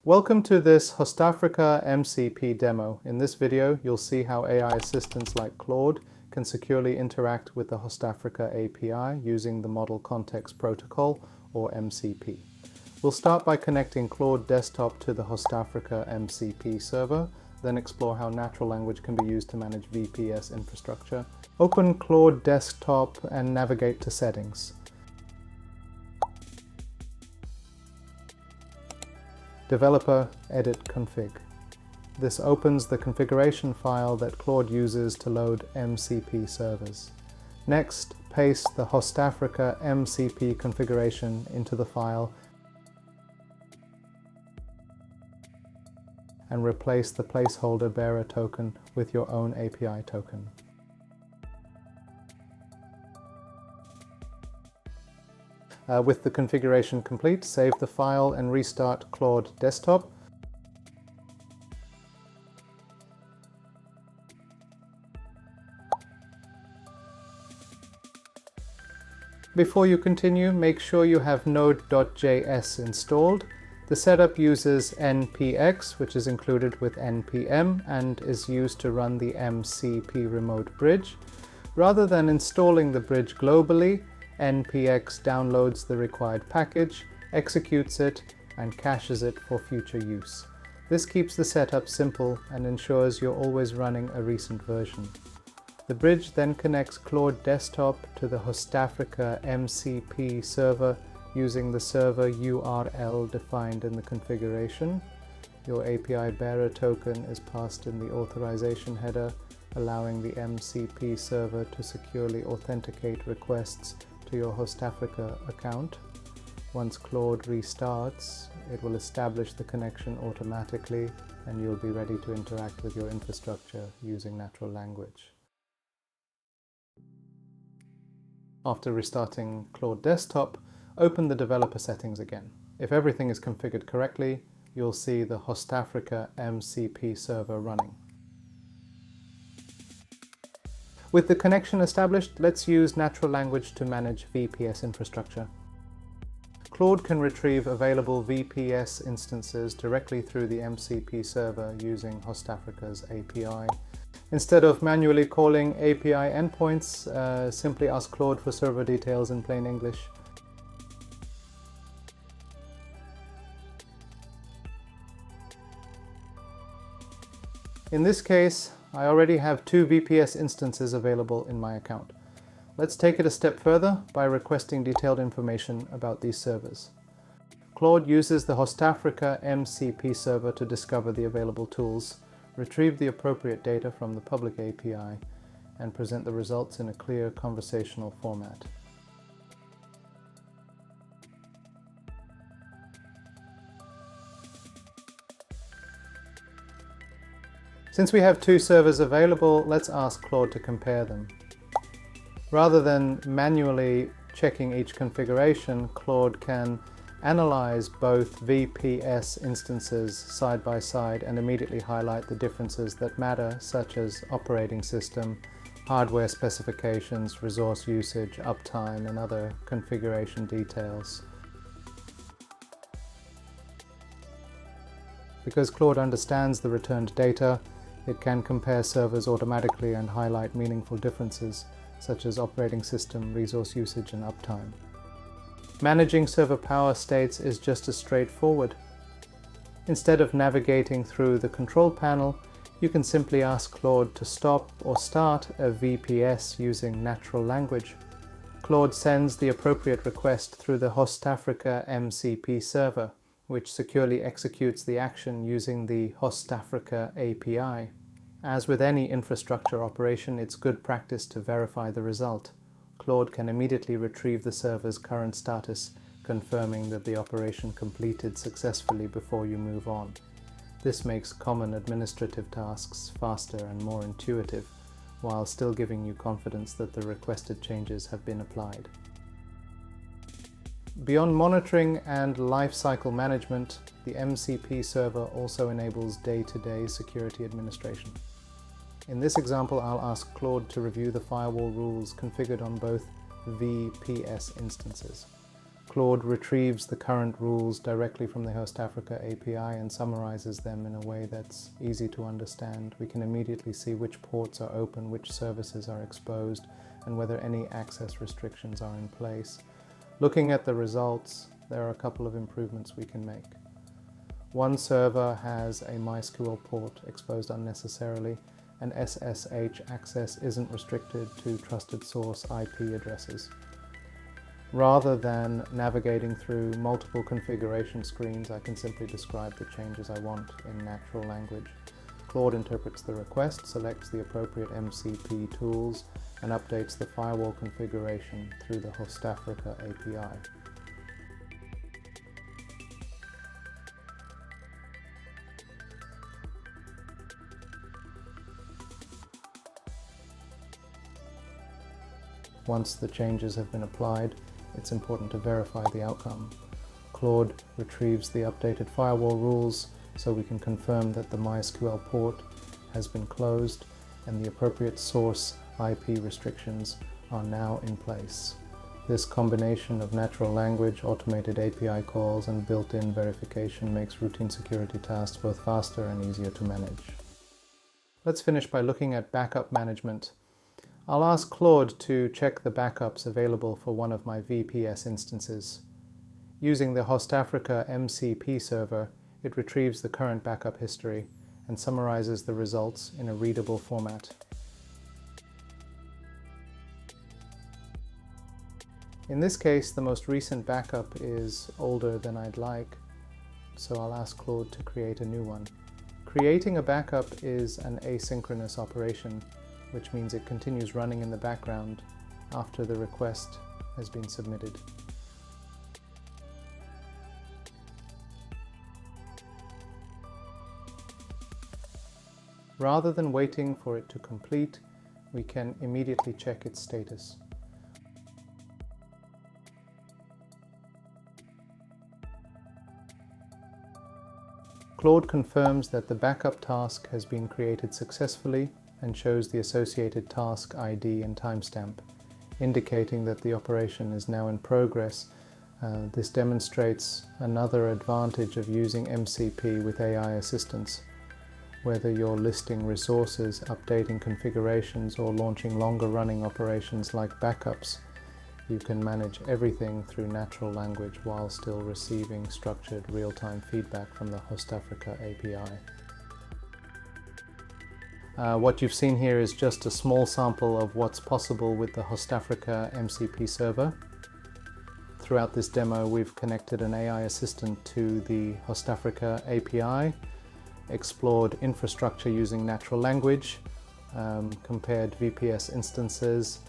Welcome to this HOSTAFRICA MCP demo. In this video, you'll see how AI assistants like Claude can securely interact with the HOSTAFRICA API using the Model Context Protocol, or MCP. We'll start by connecting Claude Desktop to the HOSTAFRICA MCP Server, then explore how natural language can be used to manage VPS infrastructure. Open Claude Desktop and navigate to Settings. Developer Edit Config. This opens the configuration file that Claude uses to load MCP servers. Next, paste the HOSTAFRICA MCP configuration into the file and replace the placeholder bearer token with your own API token. With the configuration complete, save the file and restart Claude Desktop. Before you continue, make sure you have node.js installed. The setup uses npx, which is included with npm and is used to run the MCP remote bridge. Rather than installing the bridge globally, npx downloads the required package, executes it, and caches it for future use. This keeps the setup simple and ensures you're always running a recent version. The bridge then connects Claude Desktop to the HOSTAFRICA MCP server using the server URL defined in the configuration. Your API bearer token is passed in the authorization header, allowing the MCP server to securely authenticate requests to your HOSTAFRICA account. Once Claude restarts, it will establish the connection automatically and you'll be ready to interact with your infrastructure using natural language. After restarting Claude Desktop, open the developer settings again. If everything is configured correctly, you'll see the HOSTAFRICA MCP server running. With the connection established, let's use natural language to manage VPS infrastructure. Claude can retrieve available VPS instances directly through the MCP server using HOSTAFRICA's API. Instead of manually calling API endpoints, simply ask Claude for server details in plain English. In this case, I already have 2 VPS instances available in my account. Let's take it a step further by requesting detailed information about these servers. Claude uses the HOSTAFRICA MCP server to discover the available tools, retrieve the appropriate data from the public API, and present the results in a clear conversational format. Since we have 2 servers available, let's ask Claude to compare them. Rather than manually checking each configuration, Claude can analyze both VPS instances side by side and immediately highlight the differences that matter, such as operating system, hardware specifications, resource usage, uptime, and other configuration details. Because Claude understands the returned data, it can compare servers automatically and highlight meaningful differences, such as operating system, resource usage, and uptime. Managing server power states is just as straightforward. Instead of navigating through the control panel, you can simply ask Claude to stop or start a VPS using natural language. Claude sends the appropriate request through the HOSTAFRICA MCP server, which securely executes the action using the HOSTAFRICA API. As with any infrastructure operation, it's good practice to verify the result. Claude can immediately retrieve the server's current status, confirming that the operation completed successfully before you move on. This makes common administrative tasks faster and more intuitive, while still giving you confidence that the requested changes have been applied. Beyond monitoring and lifecycle management, the MCP server also enables day-to-day security administration. In this example, I'll ask Claude to review the firewall rules configured on both VPS instances. Claude retrieves the current rules directly from the HOSTAFRICA API and summarizes them in a way that's easy to understand. We can immediately see which ports are open, which services are exposed, and whether any access restrictions are in place. Looking at the results, there are a couple of improvements we can make. One server has a MySQL port exposed unnecessarily, and SSH access isn't restricted to trusted source IP addresses. Rather than navigating through multiple configuration screens, I can simply describe the changes I want in natural language. Claude interprets the request, selects the appropriate MCP tools, and updates the firewall configuration through the HOSTAFRICA API. Once the changes have been applied, it's important to verify the outcome. Claude retrieves the updated firewall rules so we can confirm that the MySQL port has been closed and the appropriate source IP restrictions are now in place. This combination of natural language, automated API calls, and built-in verification makes routine security tasks both faster and easier to manage. Let's finish by looking at backup management. I'll ask Claude to check the backups available for one of my VPS instances. Using the HOSTAFRICA MCP Server, it retrieves the current backup history and summarizes the results in a readable format. In this case, the most recent backup is older than I'd like, so I'll ask Claude to create a new one. Creating a backup is an asynchronous operation, which means it continues running in the background after the request has been submitted. Rather than waiting for it to complete, we can immediately check its status. Claude confirms that the backup task has been created successfully and shows the associated task ID and timestamp, indicating that the operation is now in progress. This demonstrates another advantage of using MCP with AI assistance. Whether you're listing resources, updating configurations, or launching longer-running operations like backups, you can manage everything through natural language while still receiving structured real-time feedback from the HOSTAFRICA API. What you've seen here is just a small sample of what's possible with the HOSTAFRICA MCP server. Throughout this demo, we've connected an AI assistant to the HOSTAFRICA API, explored infrastructure using natural language, compared VPS instances,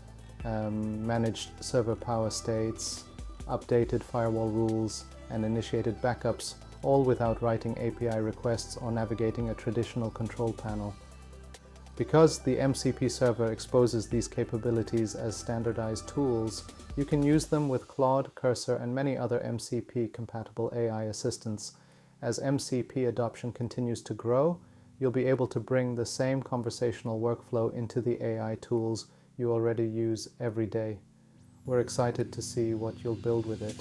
managed server power states, updated firewall rules, and initiated backups, all without writing API requests or navigating a traditional control panel. Because the MCP server exposes these capabilities as standardized tools, you can use them with Claude, Cursor, and many other MCP-compatible AI assistants. As MCP adoption continues to grow, you'll be able to bring the same conversational workflow into the AI tools you already use every day. We're excited to see what you'll build with it.